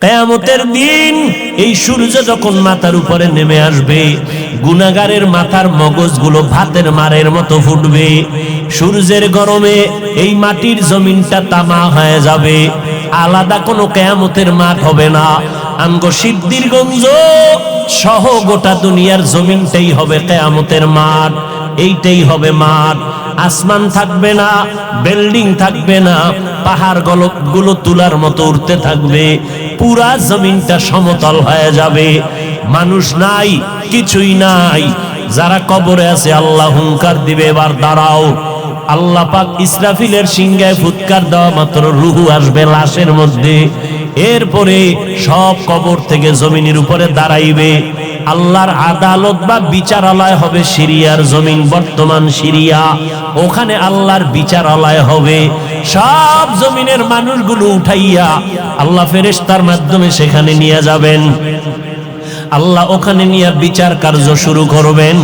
কিয়ামতের দিন এই সূর্য যখন মাথার উপরে নেমে আসবে, গুনাহগারের মাথার মগজগুলো ভাতের মারের মতো ফুটবে। সূর্যের গরমে এই মাটির জমিনটা তামা হয়ে যাবে। আলাদা কোনো কিয়ামতের মাঠ হবে না। আমগো সিদ্ধিরগঞ্জ সহ গোটা দুনিয়ার জমিনটাই হবে কিয়ামতের মাঠ। এইটাই হবে মাঠ। আসমান থাকবে না, বিল্ডিং থাকবে না, পাহাড় গুলো তুলার মতো উঠতে থাকবে। পুরা জমিনটা সমতল হয়ে যাবে। মানুষ নাই, কিছুই নাই। যারা কবরে আছে আল্লাহ হুঙ্কার দিবে, এবার দাঁড়াও। আল্লাহ পাক ইসরাফিলের সিংহায় ফুৎকার দেওয়া মাত্র রুহু আসবে লাশের মধ্যে। এরপরে সব কবর থেকে জমিনের উপরে দাঁড়াইবে। আল্লাহর আদালত বা বিচারালয় হবে সিরিয়ার জমিন, বর্তমান সিরিয়া। ওখানে আল্লাহর বিচারালয় হবে। সব জমিনের মানুষগুলো উঠাইয়া আল্লাহ ফেরেশতার মাধ্যমে সেখানে নিয়ে যাবেন। আল্লাহ ওখানে নিয়ে বিচার কার্য শুরু করবেন।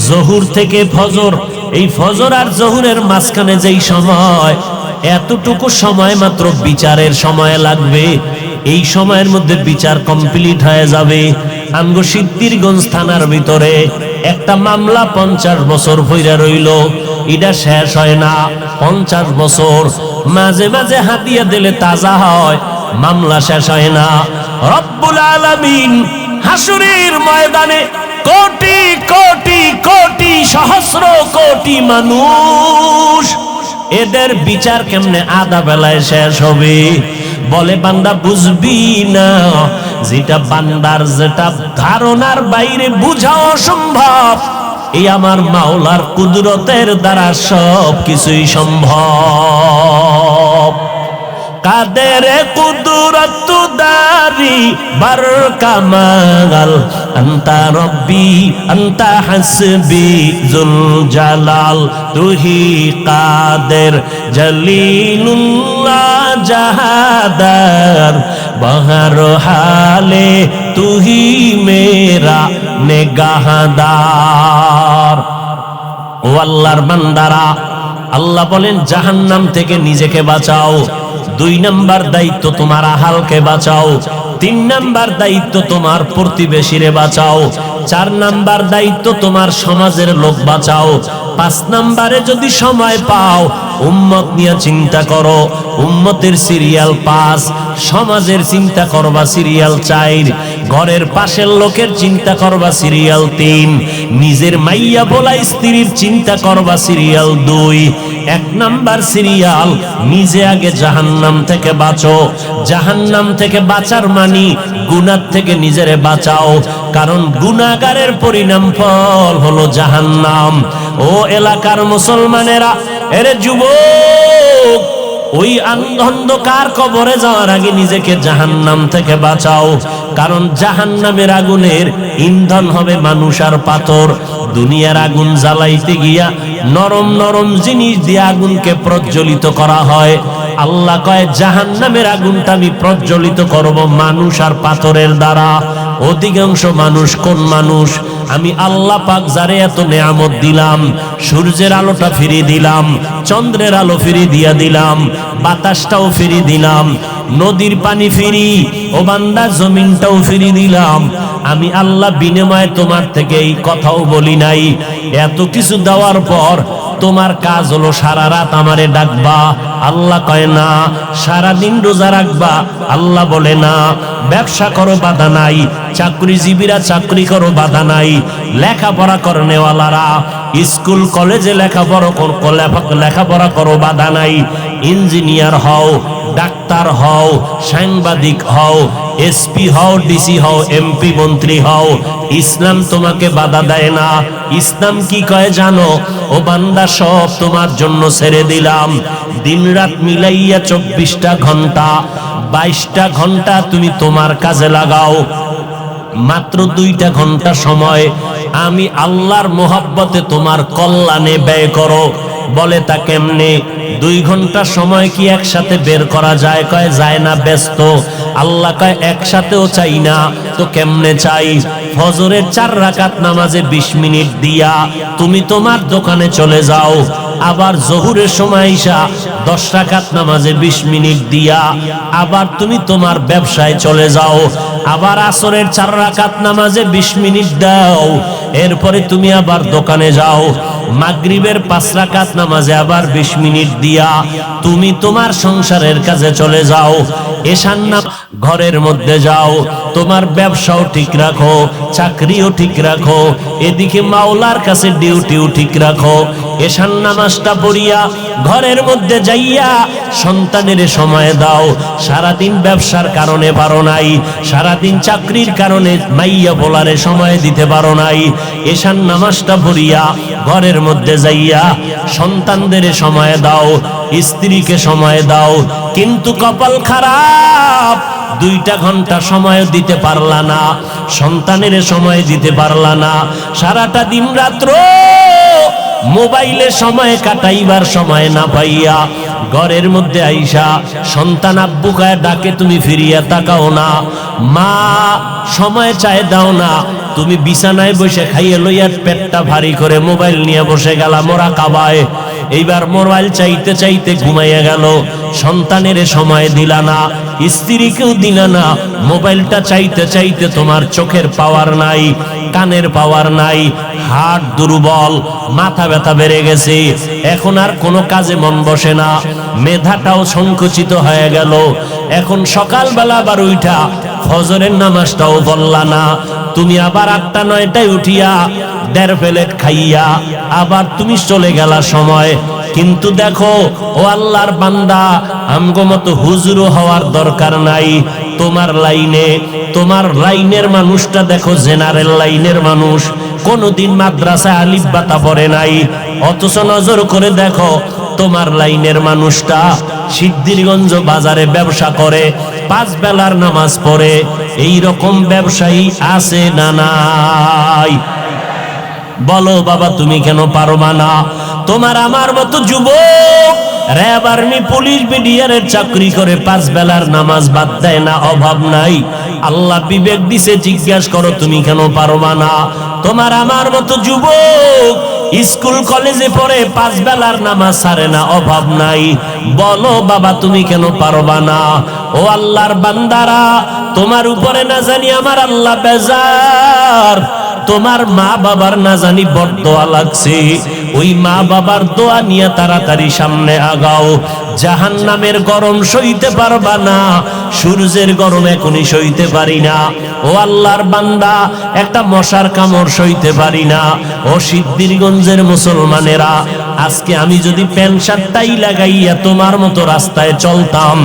জহুর থেকে ফজর, এই ফজর আর জহুরের মাঝখানে যেই সময়, এতটুকু সময় মাত্র বিচারের সময় লাগবে। এই সময়ের মধ্যে বিচার কমপ্লিট হয়ে যাবে। আমগো সিদ্ধিরগঞ্জ থানার ভিতরে একটা মামলা 50 বছর ভইরা রইল, এটা শেষ হয় না। 50 বছর মাঝে মাঝে হাতিয়া দিলে তাজা হয়, মামলা শেষ হয় না। রব্বুল আলামিন হাসুরের ময়দানে কোটি কোটি কোটি সহস্র কোটি মানুষ, এদের বিচার কেমনে আধা বেলায় শেষ হবে? বলে বান্দা বুঝবি না, যেটা বান্দার যেটা ধারণার বাইরে বুঝা অসম্ভব, এই আমার মাওলার কুদরতের দ্বারা সব কিছুই সম্ভব। কাদের কুদরত দারি বার কামাল, আন্তা রব্বি আন্তা হাসবি জুল জালাল, তুহি কাদের জলিলুল্লাহ জাহাদার, বহর হালে তুহি মেরা নেগাহদার। ও আল্লাহর বান্দারা, আল্লাহ বলেন জাহান্নাম থেকে নিজেকে বাঁচাও। 2 নাম্বার দায়িত্ব তোমার আহালকে বাঁচাও। 3 নাম্বার দায়িত্ব তোমার প্রতিবেশীরে বাঁচাও। 4 নাম্বার দায়িত্ব তোমার সমাজের লোক বাঁচাও। 5 নাম্বারে যদি সময় পাও উম্মত নিয়ে চিন্তা করো। উম্মতের সিরিয়াল 5, সমাজের চিন্তা করবা সিরিয়াল 4, ঘরের পাশের লোকের চিন্তা করবা সিরিয়াল 3, নিজের মাইয়া বলা স্ত্রীর চিন্তা করবা সিরিয়াল 2। 1 নাম্বার সিরিয়াল, নিজে আগে জাহান্নাম থেকে বাঁচো। জাহান্নাম থেকে বাঁচার মানি গুনাহ থেকে নিজেরে বাঁচাও, কারণ গুনাহগারের পরিণাম ফল হলো জাহান্নাম। ও এলাকার মুসলমানেরা, এরে যুবক, ওই অন্ধকার কবরে যাওয়ার আগে নিজেকে জাহান্নাম থেকে বাঁচাও, কারণ জাহান্নামের আগুনের ইন্ধন হবে মানুষ আর পাথর। দুনিয়ার আগুন জ্বালাইতে গিয়া নরম নরম জিনিস দিয়ে আগুনকে প্রজ্বলিত করা হয়। আল্লাহ কয় জাহান্নামের আগুনটা আমি প্রজ্বলিত করব মানুষ আর পাথরের দ্বারা। অধিকাংশ মানুষ কোন মানুষ? আমি আল্লাহ পাক যারে এত নেয়ামত দিলাম, সূর্যের আলোটা ফিরিয়ে দিলাম, চন্দ্রের আলো ফিরিয়ে দিয়া দিলাম, বাতাসটাও ফিরিয়ে দিলাম, নদীর পানি ফিরি, ও বান্দা জমিনটাও ফিরিয়ে দিলাম। আমি আল্লাহ বিনিময়ে তোমার থেকে এই কথাও বলি নাই। এত কিছু দেওয়ার পর তোমার কাজ হলো সারা রাত আমারে ডাকবা। আল্লাহ কয় না। সারাদিন রোজা রাখবা। আল্লাহ বলে না। ব্যবসা করো, বাধা নাই। চাকরিজীবীরা চাকরি করো, বাধা নাই। লেখাপড়া করনেওয়ালারা স্কুল কলেজে লেখাপড়া করো, বাধা নাই। ইঞ্জিনিয়ার হও, ডাক্তার হও, সাংবাদিক হও, এসপি হও, ডিসি হও, এমপি মন্ত্রী হও, ইসলাম তোমাকে বাধা দেয় না। ইসলাম কি কয় জানো? ও বান্দা, সব তোমার জন্য ছেড়ে দিলাম। দিন রাত মিলাইয়া 24টা ঘন্টা, 22টা ঘন্টা তুমি তোমার কাজে লাগাও। মাত্র 2টা ঘন্টা সময় আমি আল্লাহর মোহাব্বতে তোমার কল্যাণে ব্যয় করো। বলে তা কেমনে? 2 ঘন্টা সময় কি একসাথে বের করা যায়? কয় যায় না, ব্যস্ত। আল্লাহ কয় একসাথেও চাই না, তো কেমনে চাই? ফজরের 4 রাকাত নামাজে 20 মিনিট দিয়া তুমি তোমার দোকানে চলে যাও। আবার জোহরের সময় আইসা 10 রাকাত নামাজে 20 মিনিট দিয়া আবার তুমি তোমার ব্যবসায় চলে যাও, আবার আসরের 4 রাকাত নামাজে 20 মিনিট দাও, এরপরে তুমি আবার দোকানে যাও, মাগরিবের 5 রাকাত নামাজে আবার 20 মিনিট দিয়া তুমি তোমার সংসারের কাজে চলে যাও, এশার নামাজ ঘরের মধ্যে যাও, তোমার ব্যবসাও ঠিক রাখো, চাকরিও ঠিক রাখো, এদিকে মাওলার কাছে ডিউটিও ঠিক রাখো। এশার নামাজটা পড়িয়া ঘরের মধ্যে যাইয়া সন্তানের সময় দাও। সারাদিন ব্যবসার কারণে পারো নাই, সারাদিন চাকরির কারণে মাইয়া বলারে সময় দিতে পারো নাই, এশার নামাজটা পড়িয়া ঘরের মধ্যে যাইয়া সন্তানদের সময় দাও, স্ত্রীকে সময় দাও। কিন্তু কপাল খারাপ, 2টা ঘন্টা সময় দিতে পারলা না, সন্তানের সময় দিতে পারলা না, সারাটা দিন রাত্র মোবাইলে সময় কাটাইবার সময় না পাইয়া ঘরের মধ্যে আইসা সন্তান আব্বু কায় ডাকে, তুমি ফিরিয়া তাকাও না, মা সময় চায় দাও না, তুমি বিছানায় বসে খাইয়ে লইয়া পেটটা ভারী করে মোবাইল নিয়ে বসে গেলা মোরাকাবায়। এইবার মোবাইল চাইতে চাইতে ঘুমাইয়া গেল, সন্তানের সময় দিলা না, স্ত্রীকেও দিলা না, মোবাইলটা চাইতে চাইতে তোমার চোখের পাওয়ার নাই, কানের পাওয়ার নাই, হার্ট দুর্বল, মাথা ব্যথা বেড়ে গেছে, এখন আর কোনো কাজে মন বসে না, মেধাটাও সংকুচিত হয়ে গেল। এখন সকালবেলা আবার উঠা ফজরের নামাজটাও পড়লা না, তুমি আবার 8টা 9টায় উঠিয়া 1.5 প্লেট খাইয়া আবার তুমি চলে গেলা সময়। কিন্তু দেখো ও আল্লাহর বান্দা, আমগো মতো হুজুরও হওয়ার দরকার নাই। তোমার লাইনে, তোমার লাইনের মানুষটা দেখো জেনারেল লাইনের মানুষ, কোনদিন মাদ্রাসায় আলিফ বাতা পড়ে নাই, অথচ নজর করে দেখো তোমার লাইনের মানুষটা সিদ্ধিরগঞ্জ বাজারে ব্যবসা করে, 5 বেলার নামাজ পড়ে। এই রকম ব্যবসায়ী আছে না নাই? বলো বাবা, তুমি কেন পারবা না? তোমার আমার মতো যুবক র্যাব, আর্মি, পুলিশ, বিডিআরের চাকরি করে 5 বেলার নামাজ বাদ দেয় না, অভাব নাই। আল্লাহ বিবেক দিছে, জিজ্ঞাসা করো তুমি কেন পারবা না? তোমার আমার মতো যুবক স্কুল কলেজে পড়ে 5 বেলার নামাজ ছাড়ে না, অভাব নাই। বলো বাবা, তুমি কেন পারবা না? ও আল্লাহর বান্দারা, তোমার উপরে না জানি আমার আল্লাহ বেজার, তোমার মা বাবার না জানি বরদোয়া লাগছে, ওই মা বাবার দোয়া নিয়ে তাড়াতাড়ি সামনে আগাও। জাহান্নামের গরম সইতে পারবা না, সূর্যের গরম এখনই সইতে পারি না। ও আল্লাহর বান্দা, একটা মশার কামড় সইতে পারি না। ও সিদ্ধিরগঞ্জের মুসলমানেরা, আজকে আমি যদি প্যান্ট শার্টটাই লাগাইয়া তোমার মতো রাস্তায় চলতাম,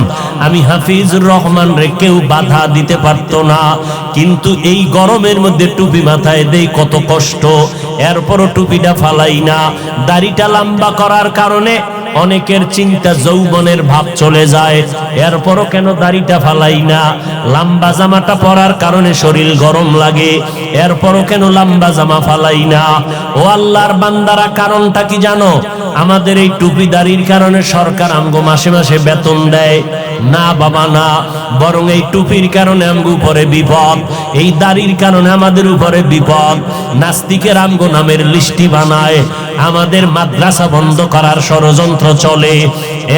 আমি হাফিজুর রহমান রে কেউ বাধা দিতে পারতো না। কিন্তু এই গরমের মধ্যে টুপি মাথায় দেই, কত কষ্ট, এরপরও টুপিটা ফালাই না। দাড়িটা লম্বা করার কারণে অনেকের চিন্তা যৌবনের ভাব চলে যায়, এরপরও কেন দাড়িটা ফালাই না? লম্বা জামাটা পরার কারণে শরীর গরম লাগে, এরপরও কেন লম্বা জামা ফালাই না? ও আল্লাহর বান্দারা, কারণটা কি জানো? আমাদের এই টুপি দাড়ির কারণে সরকার আমগো মাসে মাসে বেতন দেয় না বাবা, না, বরং এই টুপির কারণে আমগো উপরে বিপদ, এই দাড়ির কারণে আমাদের উপরে বিপদ। নাস্তিকের আমগো নামের লিস্টি বানায়, আমাদের মাদ্রাসা বন্ধ করার ষড়যন্ত্র চলে।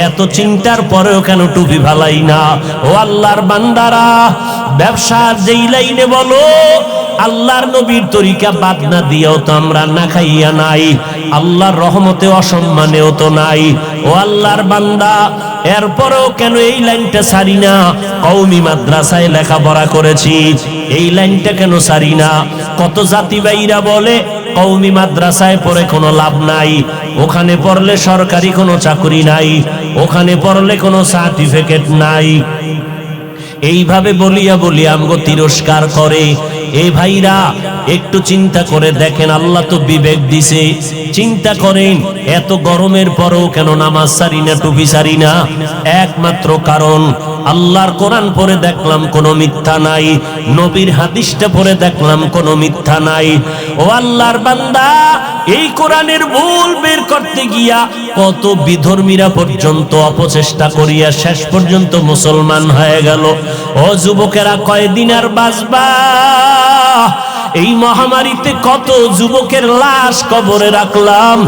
এত চিন্তার পরেও কেন টুপি ফালাই না? ও আল্লাহর বান্দারা, ব্যবসার যেই লাইনে বলো, আল্লাহর নবীর তরিকা বাদ না দিয়েও তো আমরা না খাইয়া নাই, আল্লাহর রহমতে অসম্মানেও তো নাই। ও আল্লাহর বান্দা, এরপরেও কেন এই লাইনটা ছাড়ি না? কওমি মাদ্রাসায় লেখাপড়া করেছি, এই লাইনটা কেন ছাড়ি না? কত জাতি ভাইরা বলে কওমি মাদ্রাসায় পড়ে কোনো লাভ নাই, ওখানে পড়লে সরকারি কোনো চাকরি নাই, ওখানে পড়লে কোনো সার্টিফিকেট নাই। এইভাবে বলিয়া বলিয়া আমগো তিরস্কার করে। এই ভাইরা, একটু চিন্তা করে দেখেন, আল্লাহ তো বিবেক দিছে, চিন্তা করেন এত গরমের পরেও কেন নামাজ সারি না, টুপি সারি না? একমাত্র কারণ, আল্লাহর কোরআন পড়ে দেখলাম কোনো মিথ্যা নাই, নবীর হাদিসটা পড়ে দেখলাম কোনো মিথ্যা নাই। ও আল্লাহর বান্দা, এই কোরআনের ভুল বের করতে গিয়া কত বিধর্মীরা পর্যন্ত অপচেষ্টা করিয়া শেষ পর্যন্ত মুসলমান হয়ে গেল। ও যুবকেরা, কয়দিন আর বাঁচবা? এই মহামারীতে কত যুবকের লাশ কবরে রাখলাম,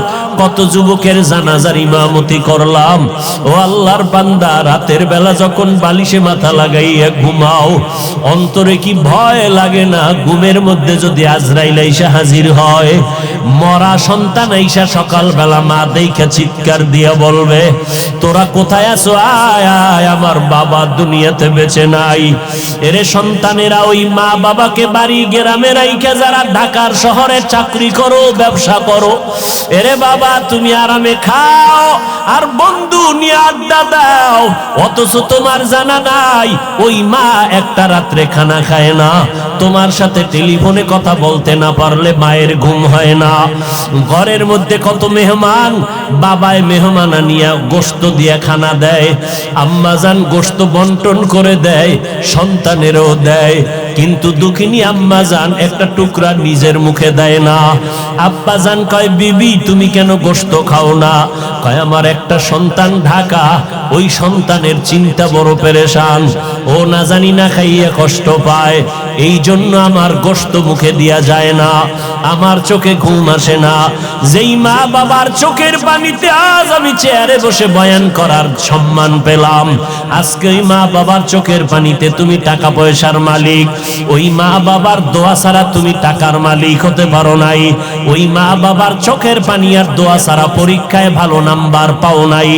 কত যুবকের জানাজার ইমামতি করলাম। ও আল্লাহর বান্দা, রাতের বেলা যখন বালিশে মাথা লাগাইয়া ঘুমাও, অন্তরে কি ভয় লাগে না? ঘুমের মধ্যে যদি আজরাইল আইসা হাজির হয়, মরা সন্তান আইসা সকালবেলা মা দেইখা চিৎকার দিয়া বলবে, তোরা কোথায় আছো? আয় আয়, আমার বাবা দুনিয়াতে বেঁচে নাই। এরে সন্তানেরা, ওই মা বাবাকে বাড়ি গ্রামে রাইখা যারা ঢাকার শহরে চাকরি করো, ব্যবসা করো, এরে বাবা তুমি আরামে খাও আর বন্ধু নিয়ে আড্ডা দাও, অথচ তোমার জানা নাই ওই মা একটা রাত্রে খানা খায় না। তোমার সাথে টেলিফোনে কথা বলতে না পারলে মায়ের ঘুম হয় না। ঘরের মধ্যে কত মেহমান, বাবায় মেহমান আনিয়া গোশত দিয়া খানা দেয়, আম্মাজান গোশত বন্টন করে দেয়, সন্তানেরও দেয়, কিন্তু দুঃখিনী আম্মাজান একটা টুকরা নিজের মুখে দেয় না। আব্বাজান কয়, বিবি তুমি কেন গোশত খাও না? কয়, আমার একটা সন্তান ঢাকা, ওই সন্তানের চিন্তা বড় পেরেশান, ও না জানি না খাইয়া কষ্ট পায়, এই জন্য আমার গোশত মুখে দিয়া যায় না, আমার চোখে ঘুম আসে না। যেই মা বাবার চোখের পানিতে আজ আমি চেয়ারে বসে বয়ান করার সম্মান পেলাম, আজকে ওই মা বাবার চোখের পানিতে তুমি টাকা পয়সার মালিক। ওই মা বাবার দোয়া ছাড়া তুমি টাকার মালিক হতে পারো নাই। ওই মা বাবার চোখের পানি আর দোয়া ছাড়া পরীক্ষায় ভালো নাম্বার পাও নাই।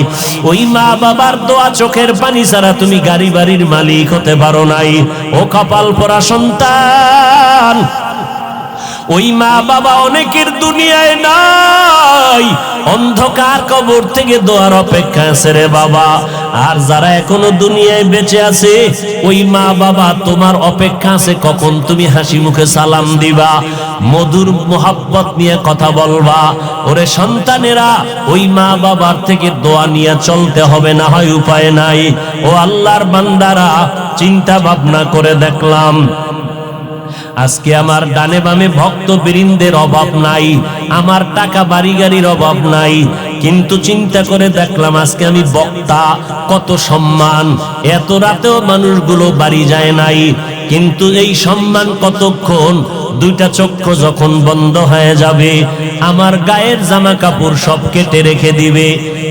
ওই মা বাবার দোয়া চোখের পানি ছাড়া তুমি গাড়ি বাড়ির মালিক হতে পারো নাই। ও কপাল পোড়া সন্তান, ওই মা বাবা অনেকের দুনিয়ায় নাই, অন্ধকার কবর থেকে দোয়ার অপেক্ষা আছে রে বাবা। আর যারা এখনো দুনিয়ায় বেঁচে আছে, ওই মা বাবা তোমার অপেক্ষা আছে কখন তুমি হাসি মুখে সালাম দিবা, মধুর মোহাব্বত নিয়ে কথা বলবা। ওরে সন্তানেরা, ওই মা বাবার থেকে দোয়া নিয়ে চলতে হবে, না হয় উপায় নাই। ও আল্লাহর বান্দারা, চিন্তা ভাবনা করে দেখলাম আজকে আমার ডানে বামে ভক্ত বৃন্দের অভাব নাই, আমার টাকা বাড়ি গাড়ির অভাব নাই, কিন্তু চিন্তা করে দেখলাম আজকে আমি বক্তা, কত সম্মান, এত রাতেও মানুষগুলো বাড়ি যায় নাই, কিন্তু এই সম্মান কতক্ষণ? দুইটা চক্ষু যখন বন্ধ হয়ে যাবে, আমার গায়ের জামা কাপড় সব কেটে রেখে দিবে,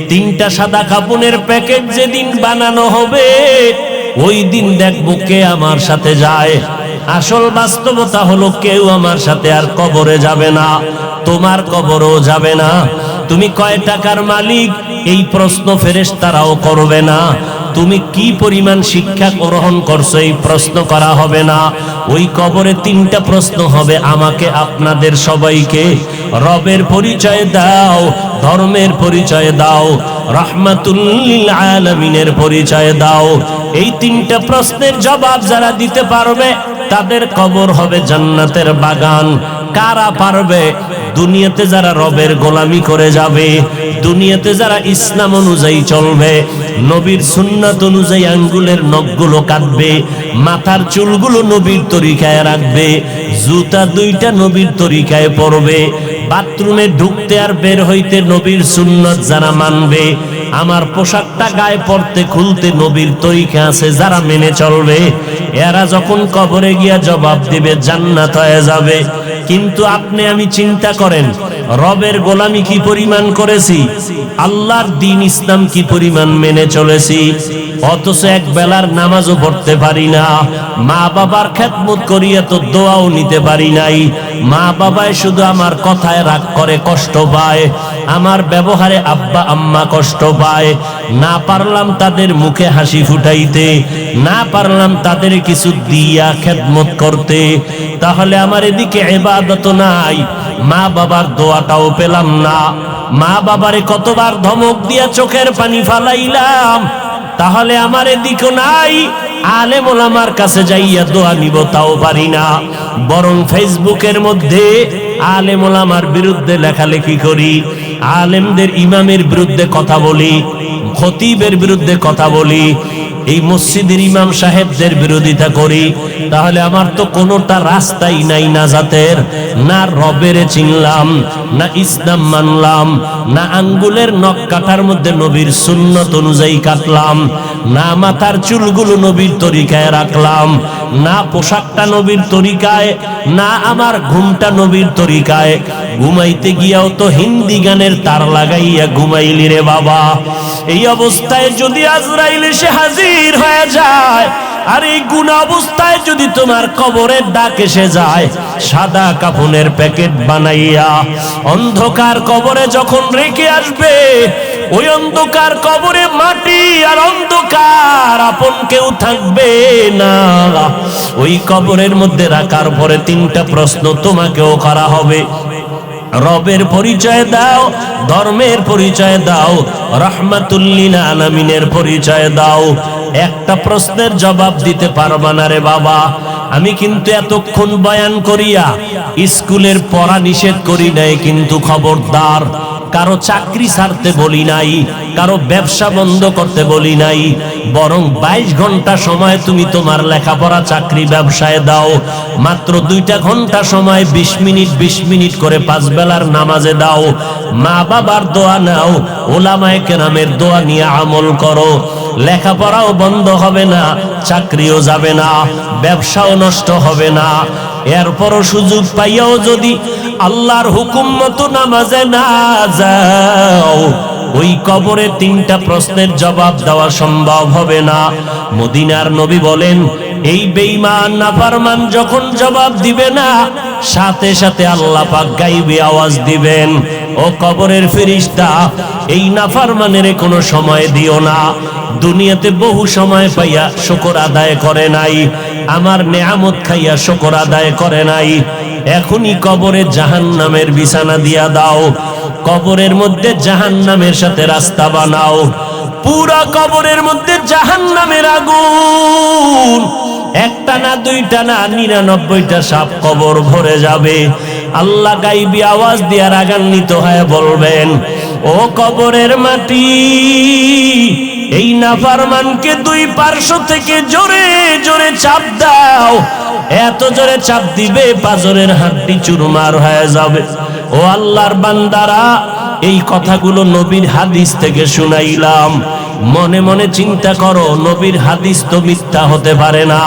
তিনটা সাদা কাপড়ের প্যাকেট যেদিন বানানো হবে, ওই দিন দেখবো কে আমার সাথে যায়। আসল বাস্তবতা হলো কেউ আমার সাথে আর কবরে যাবে না, তোমার কবরও যাবে না। তুমি কয় টাকার মালিক, এই প্রশ্ন ফেরেশতারাও করবে না। তুমি কি পরিমাণ শিক্ষা গ্রহণ করছো, এই প্রশ্ন করা হবে না। ওই কবরে তিনটা প্রশ্ন হবে, আমাকে আপনাদের সবাইকে। রবের পরিচয় দাও, ধর্মের পরিচয় দাও, রাহমাতুল লিল আলামিনের পরিচয় দাও। এই তিনটা প্রশ্নের জবাব যারা দিতে পারবে, তাদের কবর হবে জান্নাতের বাগান। কারা পারবে? দুনিয়াতে যারা রবের গোলামি করে যাবে, দুনিয়াতে যারা ইসলাম অনুযায়ী চলবে, নবীর সুন্নাত অনুযায়ী আঙ্গুলের নখগুলো কাটবে, মাথার চুলগুলো নবীর তরিকায় রাখবে, জুতা দুইটা নবীর তরিকায় পরবে, বাথরুমে ঢুকতে আর বের হইতে নবীর সুন্নাত যারা মানবে, আমার পোশাকটা গায়ে পড়তে খুলতে নবীর তরিকা আছে যারা মেনে চলবে, এরা যখন কবরে গিয়া জবাব দিবে, জান্নাত হয়ে যাবে। কিন্তু আপনি আমি চিন্তা করেন, রবের গোলামি কি পরিমাণ করেছি, আল্লাহর দ্বীন ইসলাম কি পরিমাণ মেনে চলেছি, অথচ এক বেলার নামাজও পড়তে পারি না, মা বাবার খেদমত করিয়া তো দোয়াও নিতে পারি নাই। মা বাবায় শুধু আমার কথায় রাগ করে, কষ্ট পায়, আমার ব্যবহারে আব্বা আম্মা কষ্ট পায়, না পারলাম তাদের মুখে হাসি ফুটাইতে, না পারলাম তাদের কিছু দিয়া খেদমত করতে, তাহলে আমার এদিকে ইবাদত নাই, মা বাবার দোয়াটাও পেলাম না। মা বাবারে কতবার ধমক দিয়া চোখের পানি ফালাইলাম, তাহলে আমার এদিকে নাই, আলেম ওলামার কাছে যাইয়া দোয়া নিব তাও পারি না, বরং ফেসবুকের মধ্যে আলেম ওলামার বিরুদ্ধে লেখালেখি করি, আলেমদের ইমামের বিরুদ্ধে কথা বলি, খতিবের বিরুদ্ধে কথা বলি, এই মসজিদের ইমাম সাহেবদের বিরোধিতা করি, তাহলে আমার তো কোনোটা রাস্তাই নাই নাজাতের। না রবের চিনলাম, না ইসলাম মানলাম, না আঙ্গুলের নখ কাটার মধ্যে নবীর সুন্নত অনুযায়ী কাটলাম, না মাথার চুলগুলো নবীর তরিকায় রাখলাম, না পোশাকটা নবীর তরিকায়, না আমার ঘুমটা নবীর তরিকায়। ঘুমাইতে গিয়াও তো হিন্দি গানের তার লাগাইয়া ঘুমাইলি রে বাবা। এই অবস্থায় যদি আজরাইল এসে হাজির হয়ে যায়, আর এই গুনাহ অবস্থায় যদি তোমার কবরের ডাক এসে যায়, সাদা কাফনের প্যাকেট বানাইয়া অন্ধকার কবরে যখন রেখে আসবে, ওই অন্ধকার কবরে মাটি আর অন্ধকার, আপন কেউ থাকবে না। ওই কবরের মধ্যে রাখার পরে তিনটা প্রশ্ন তোমাকেও করা হবে। রবের পরিচয় দাও, ধর্মের পরিচয় দাও, রাহমাতুল লিল আলামিনের পরিচয় দাও। একটা প্রশ্নের জবাব দিতে পারবা না রে বাবা। আমি কিন্তু এতক্ষণ বয়ান করিয়া স্কুলের পড়া নিষেধ করি নাই, কিন্তু খবরদার, কারো চাকরি ছাড়তে বলি নাই, কারো ব্যবসা বন্ধ করতে বলি নাই, বরং 22 ঘন্টা সময় তুমি তোমার লেখাপড়া চাকরি ব্যবসায় দাও। মাত্র 2টা ঘন্টা সময় 20 মিনিট 20 মিনিট করে 5 বেলার নামাজে দাও। মা বাবার দোয়া নাও, ওলামায়ে কেরামের দোয়া নিয়ে আমল করো। লেখাপড়াও বন্ধ হবে না, চাকরিও যাবে না, ব্যবসাও নষ্ট হবে না। এরপরও সুযোগ পাইয়াও যদি আল্লাহর হুকুম মতো নামাজে না যাও, ওই কবরে 3টা প্রশ্নের জবাব দেওয়া সম্ভব হবে না। মদিনার নবী বলেন, এই বেঈমান নাফরমান যখন জবাব দিবে না, সাথে সাথে আল্লাহ পাক গাইবে আওয়াজ দিবেন, ও কবরের ফেরেশতা, এই নাফরমানের কোনো সময় দিও না। দুনিয়াতে বহু সময় পাইয়া শুকর আদায় করে নাই, আমার নেয়ামত খাইয়া শুকর আদায় করে নাই, এখনই কবরে জাহান্নামের বিছানা দিয়া দাও। কবরের মধ্যে জাহান্নামের সাথে রাস্তা বানাও। পুরা কবরের মধ্যে জাহান্নামের আগুন, একটা না, 2টা না, 99টা সাপ কবর ভরে যাবে। আল্লাহ গাইবি আওয়াজ দিয়া রাগান্বিত হয়ে বলবেন, ও কবরের মাটি, এই নাফরমানকে 2 পার্শ্ব থেকে জোরে জোরে চাপ দাও। এত জোরে চাপ দিবে পাজরের হাড্ডি চুরমার হয়ে যাবে। ও আল্লাহর বান্দারা, এই কথাগুলো নবীর হাদিস থেকে শুনাইলাম। মনে মনে চিন্তা করো, নবীর হাদিস তো মিথ্যা হতে পারে না,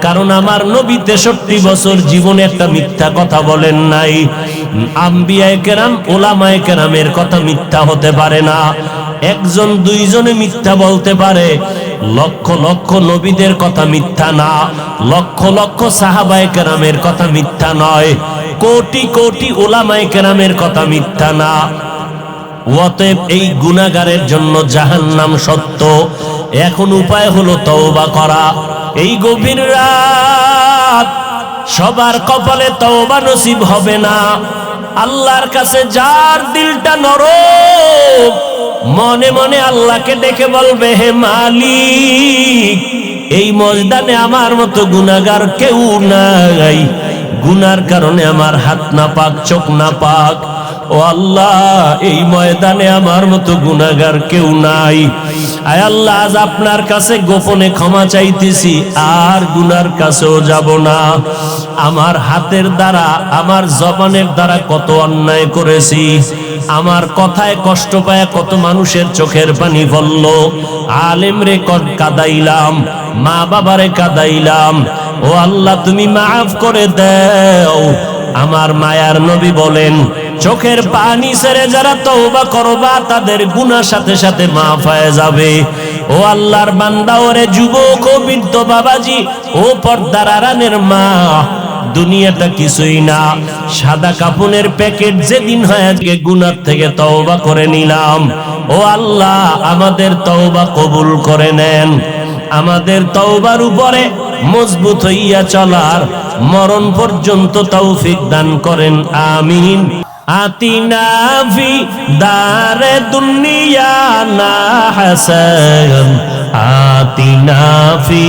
কারণ আমার নবী 63 বছর জীবনে একটা মিথ্যা কথা বলেন নাই। আম্বিয়ায়ে কেরাম, ওলামায়ে কেরামের কথা মিথ্যা হতে পারে না। 1জন 2জনে মিথ্যা বলতে পারে, লক্ষ লক্ষ নবীদের কথা মিথ্যা না, লক্ষ লক্ষ সাহাবায়ে কেরামের কথা মিথ্যা নয়, কোটি কোটি ওলামায়ে কেরামের কথা মিথ্যা না। অতএব এই গুনাহগারের জন্য জাহান্নাম সত্য। এখন উপায় হলো তওবা করা। এই গভীর রাত সবার কপালে তওবা নসিব হবে না। আল্লাহর কাছে যার দিলটা নরম, মনে মনে আল্লাহকে ডেকে বলবে, হে মালিক, এই ময়দানে আমার মতো গুনাহগার কেউ নাই, গুনার কারণে আমার হাত না পাক, চোখ না পাক। ও আল্লাহ, এই ময়দানে আমার মতো গুনাহগার কেউ নাই। আয় আল্লাহ, আজ আপনার কাছে গোপনে ক্ষমা চাইতেছি, আর গুনার কাছেও যাব না। আমার হাতের দ্বারা, আমার জবানের দ্বারা কত অন্যায় করেছি, আমার কথায় কষ্ট পায় কত মানুষের চোখের পানি পড়ল, আলেম রে কাদাইলাম, মা বাবারে কাদাইলাম। ও আল্লাহ, তুমি মাফ করে দাও। আমার মায়ার নবী বলেন, চোখের পানি ছেড়ে যারা তওবা করবা, তাদের গুনাহ সাথে সাথে মাফ হয়ে যাবে। ও আল্লাহর বান্দা, ওরে যুবক ও বৃদ্ধ বাবাজি, ও পর্দার আড়ালের মা, দুনিয়াটা কিছুই না, সাদা কাফনের প্যাকেট। যেদিন হয় আজকে গুনাহ থেকে তওবা করে নিলাম। ও আল্লাহ, আমাদের তওবা কবুল করে নেন। আমাদের তওবার উপরে মজবুত হইয়া চলার মরণ পর্যন্ত তৌফিক দান করেন, আমিন। আতিনা ফি দারে দুনিয়া না হাসান, আতিনা ফি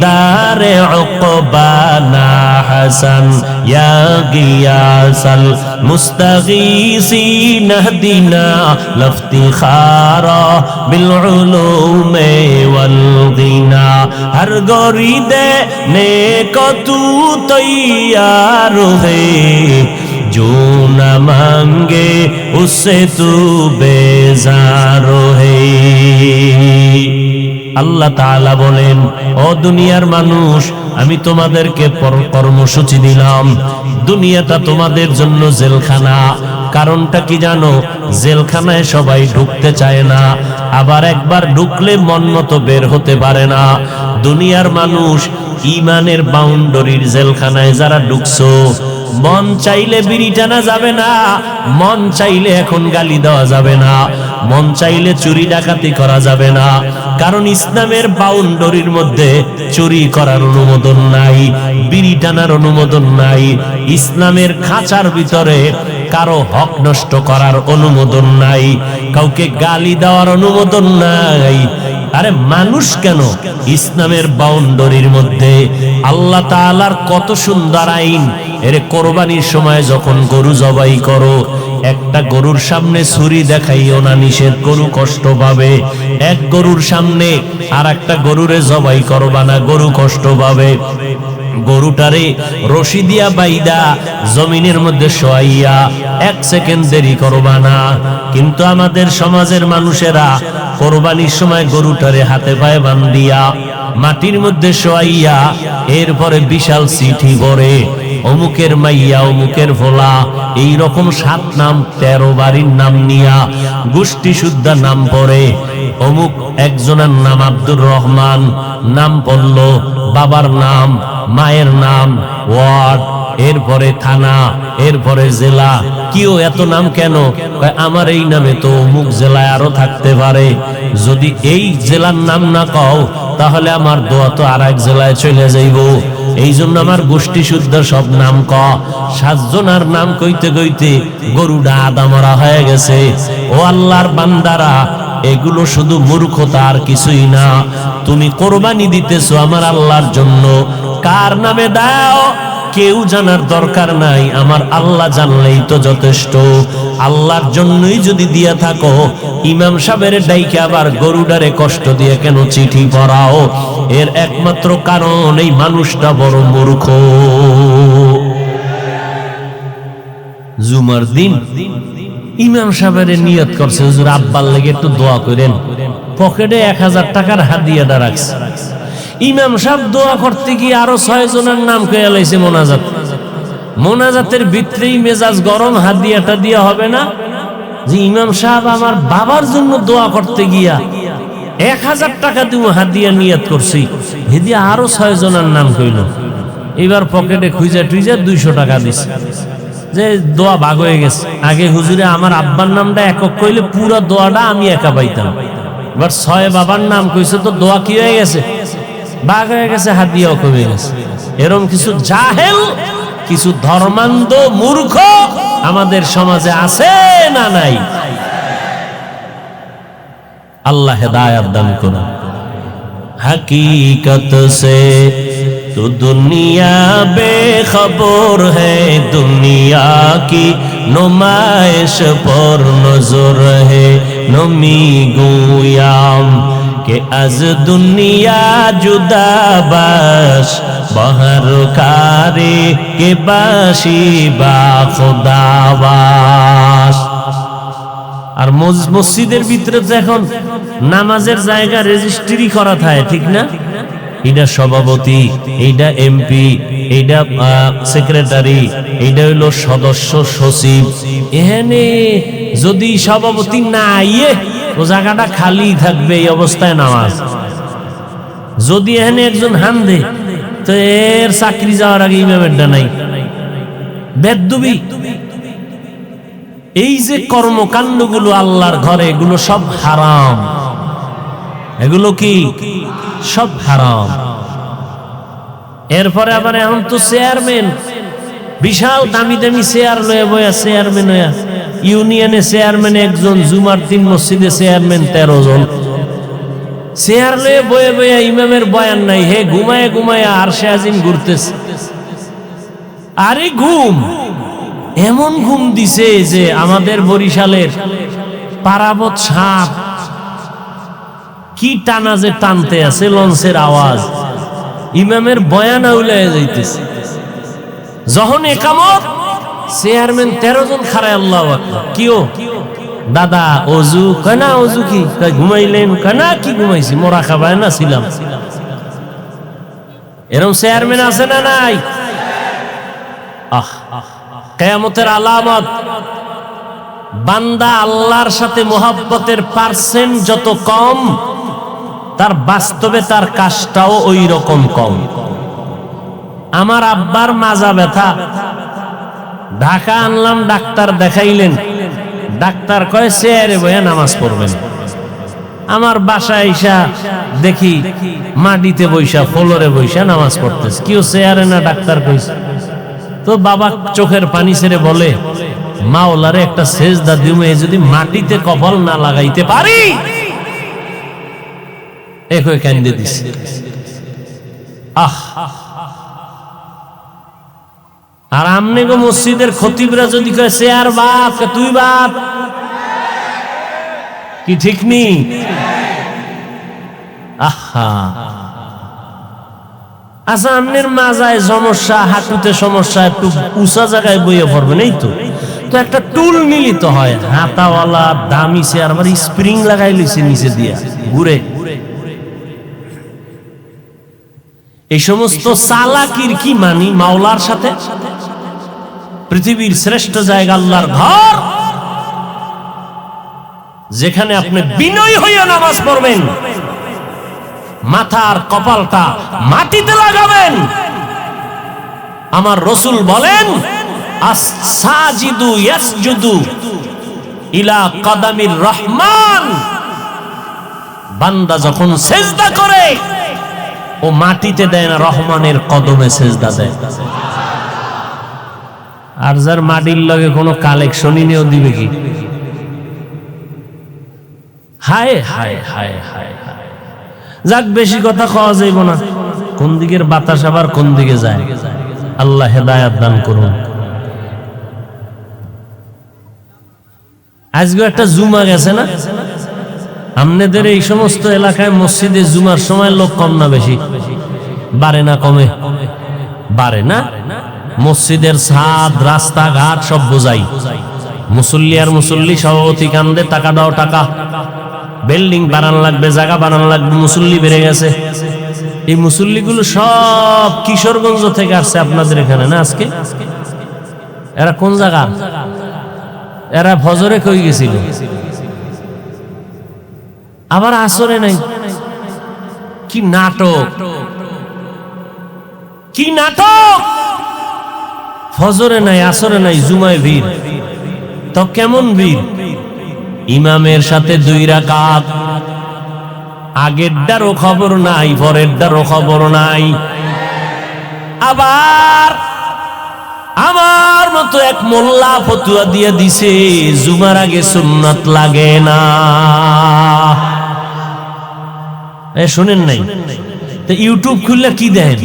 দারে উকবা না হাসান, ইয়া গিয়াসাল মুস্তাগীসিন ইহদিনা লাফতিখারা বিল উলুমি ওয়াল গিনা। হর গরিদে নেক তু তৈয়ার হে, जो न मांगे उससे तू बेजार है। আল্লাহ তাআলা বলেন, ও দুনিয়ার মানুষ, আমি তোমাদেরকে কর্মসূচি দিলাম, দুনিয়াটা তোমাদের জন্য জেলখানা। কারণটা কি জানো? জেলখানায় সবাই ঢুকতে চায় না, আবার একবার ঢুকলে মন মতো বের হতে পারে না। দুনিয়ার মানুষ, ঈমানের বাউন্ডারির জেলখানায় যারা ঢুকছো, মন চাইলে বিড়ি টানা যাবে না, মন চাইলে এখন গালি দেওয়া যাবে না, মন চাইলে চুরি ডাকাতি করা যাবে না। কারণ ইসলামের বাউন্ডারির মধ্যে চুরি করার অনুমোদন নাই, বিড়ি টানার অনুমোদন নাই। ইসলামের খাঁচার ভিতরে কারো হক নষ্ট করার অনুমোদন নাই, কাউকে গালি দেওয়ার অনুমোদন নাই। আরে মানুষ কেন, ইসলামের বাউন্ডারির মধ্যে আল্লাহ তাআলার কত সুন্দর আইন। এর কোরবানির সময় যখন গরু জবাই করো, একটা গরুর সামনে ছুরি দেখাইও না, নিষেধ, গরু কষ্ট পাবে। এক গরুর সামনে আর একটা গরুরে জবাই করবা না, গরু কষ্ট পাবে। গরুটারে রশি দিয়া বাইদা জমিনের মধ্যে শোয়াইয়া 1 সেকেন্ড দেরি করবা না। কিন্তু আমাদের সমাজের মানুষেরা কোরবানির সময় গরুটারে হাতে পায়ে বান্ধিয়া মাটির মধ্যে শোয়াইয়া এরপরে বিশাল চিঠি পড়ে, অমুকের মাইয়া, অমুকের ভোলা, এই রকম 7 নাম 13 বাড়ির নাম নিয়া গোষ্ঠী শুদ্ধা নাম পড়ে। অমুক একজনের নাম আব্দুর রহমান, নাম পড়ল, বাবার নাম, মায়ের নাম, ওয়ার্ড, এরপরে থানা, এরপরে জেলা। কিও এত নাম কেন? আমার এই নামে তো অমুক জেলায় আরো থাকতে পারে, যদি এই জেলার নাম না কও তাহলে আমার দোয়া তো আর এক জেলায় চলে যাইব। এই জন্য আমার গোষ্ঠী শুদ্ধ সব নাম ক। 7 জনের নাম কইতে কইতে গরুটা আদা মরা হয়ে গেছে। ও আল্লাহর বান্দারা, এগুলো শুধু মূর্খতা আর কিছুই না। তুমি কোরবানি দিতেছো আমার আল্লাহর জন্য, কার নামে দাও কেউ জানার দরকার নাই, আমার আল্লাহ জানলেই তো যথেষ্ট। আল্লাহর জন্যই যদি দিয়া থাকো, ইমাম সাহেবের ডাইকে আবার গরুডারে কষ্ট দিয়ে কেন চিঠি পড়াও? এর একমাত্র কারণ এই মানুষটা বড় মূর্খ। জুমার দিন ইমাম সাহেবের নিয়ত করছে, হুজুর আব্বার লেগে একটু দোয়া করেন, পকেটে 1000 টাকার হাদিয়াটা রাখছে। ইমাম সাহেব দোয়া করতে গিয়ে আরো 6 জনের নাম কয়ে লাইছে মোনাজাত। মোনাজাতের ভিতরেই মেজাজ গরম, হাদিয়াটা দিয়া হবে না যে ইমাম সাহেব আমার বাবার জন্য দোয়া করতে গিয়া 1000 টাকা দিব হাদিয়া নিয়ত করছি, হেদিয়া আরো 6 জনের নাম কইল। এবার পকেটে খুঁজা টুইজা 200 টাকা দিছে, যে দোয়া ভাগ হয়ে গেছে। আগে হুজুরে আমার আব্বার নামটা একক কইলে পুরো দোয়াটা আমি একা পাইতাম, এবার 6 বাবার নাম কইছে তো দোয়া কি হয়ে গেছে, ভাগ হয়ে গেছে, হাদিয়াও কমে গেছে। এরকম কিছু জাহেল, কিছু ধর্মান্ধ মূর্খ আমাদের সমাজে আছে না নাই? আল্লাহ হেদায়েত দান করুন। हकीकत से तो दुनिया बेखबर है, दुनिया की नुमाइश पर नजर है। नमी गुयाम के अज दुनिया जुदा बाश, बहर कारे के बाशी बा खुदाबाश। আর মসজিদের ভিতরে তো এখন নামাজের জায়গা রেজিস্ট্রি করা থাকে, ঠিক না? এইটা সভাপতি, এইটা এমপি, এইটা সেক্রেটারি, এইটা হইলো সদস্য সচিব। এখানে যদি সভাপতি না আইয়ে ও জায়গাটা খালি থাকবে, এই অবস্থায় নামাজ। যদি এখানে একজন হান দে তো এর চাকরি যাওয়ার আগে ইমামেরটা নাই, বেদবি। এই যে কর্মকাণ্ডগুলো আল্লাহর ঘরে, এগুলো সব হারাম। এগুলো কি সব হারাম। এরপরে আবার এখন তো চেয়ারম্যান, বিশাল দামি দামি চেয়ার লয়ে বয়া চেয়ারম্যান হইয়া, ইউনিয়নে চেয়ারম্যান একজন, জুমার দিন মসজিদে চেয়ারম্যান 13 জন। চেয়ার লয়ে বয়ে বয়া ইমামের বয়ান নাই, হে ঘুমায় ঘুমায় আরশে আজিম ঘুরতেছে। আরে ঘুম, এমন ঘুম দিছে যে আমাদের বরিশালের পারাবত সাপ কি টানা যে টানতে আছে, লঞ্চের আওয়াজ, ইমামের বয়ান আউলায় যাইতেছে। যখন একামত, চেয়ারম্যান 13 জন খারায় আল্লাহু আকবার, কিও দাদা অজু কেনা, অজু কি ঘুমাইলেন কেনা, কি ঘুমাইছি মোরা খাবায় না ছিলাম। এরকম চেয়ারম্যান আছে না নাই? কিয়ামতের আলামত, বান্দা আল্লাহর সাথে মোহাব্বতের পার্সেন্ট যত কম, তার বাস্তবে তার কাজটাও ওই রকম কম। আমার আব্বার মাজা ব্যথা, ঢাকা আনলাম, ডাক্তার দেখাইলেন, ডাক্তার কয় চেয়ারে বইয়া নামাজ পড়বেন। আমার বাসায় আইসা দেখি মাটিতে বইসা, ফ্লোরে বইসা নামাজ পড়তেছে। কেউ চেয়ারে না, ডাক্তার কইছে। তো বাবা চোখের পানি ছেড়ে বলে, মাওলারে একটা সেজদা দিমে, যদি মাটিতে কপাল না লাগাইতে পারি। একই কান্দে দিছে। আর আমনে গো মসজিদের খতিবরা যদি কয় চেয়ার বাপ, তুই বাপ, কি ঠিক নি? আচ্ছা, আমনের মাজায় সমস্যা, হাঁটুতে সমস্যা, একটু উঁচা জায়গায় বইয়ে পড়বেন, এই তো। তো একটা টুল মিলিত হয়, হাতাওয়ালা দামি চেয়ার, আবার স্প্রিং লাগাই লইছে নিচে দিয়া, ঘুরে। এই সমস্ত চালাকির কি মানি মাওলার সাথে? পৃথিবীর শ্রেষ্ঠ জায়গা আল্লাহর ঘর, যেখানে আপনি বিনয়ী হইয়া নামাজ পড়বেন, মাথার কপালটা মাটিতে লাগাবেন। আমার রাসূল বলেন, আস-সাজিদু ইয়াসজুদু ইলা কদামির রহমান। বান্দা যখন সিজদা করে, ও মাটিতে দেয় না, রহমানের কদমে সিজদা দেয়। আর যার মাটির লগে কোনো কালেকশনই নেও দিবে কি? হায় হায় হায় হায় হায়। যাক, বেশি কথা খাওয়া যাইব না। কোন দিকের বাতাস আবার কোন দিকে যায়, আল্লাহ হেদায়েত দান করুন। আজকে একটা জুমা গেছে না, আপনাদের এই সমস্ত এলাকায় মসজিদে জুমার সময় লোক কম না বেশি? বাড়ে না কমে? বাড়ে না। মসজিদের ছাদ, রাস্তাঘাট সব বোঝাই, মুসল্লি আর মুসল্লি, সভাপতি কান্দে, টাকা দাও টাকা, বিল্ডিং বানান লাগবে, জায়গা বানান লাগবে, মুসল্লি বেড়ে গেছে। এই মুসল্লিগুলো সব কিশোরগঞ্জ থেকে আসছে আপনাদের এখানে না আজকে? এরা কোন জায়গা? এরা ফজরে কই গেছিল, আবার আসরে নাই। কি নাটক, কি নাটক! ফজরে নাই, আসরে নাই, জুমায় ভিড়। তো কেমন ভিড়? ইমামের সাথে 2 রাকাত, আগেরটারও খবর নাই, পরেরটারও খবর নাই। আবার আমার মতো এক মোল্লা ফতুয়া দিয়ে দিছে, জুমার আগে সুন্নাত লাগে না। শুনেন নাই? তো ইউটিউব খুললে কি দেন?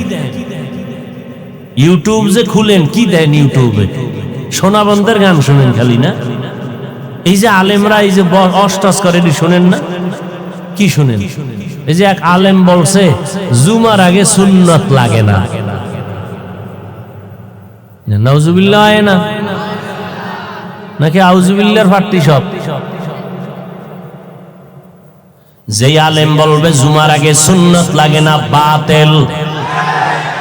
ইউটিউব যে খুলেন, কি দেন ইউটিউবে? সোনা বন্ধের গান শুনেন খালি না? এই যে আলেমরা এই যে অস্টাস করে, শোনেন না? কি শুনেন? এই যে এক আলেম বলছে জুমার আগে সুন্নাত লাগে না। নাউজুবিল্লাহ হয় না নাকি আউজুবিল্লাহর ফাটতি সব? যে আলেম বলবে জুমার আগে সুন্নাত লাগে না, বাতিল।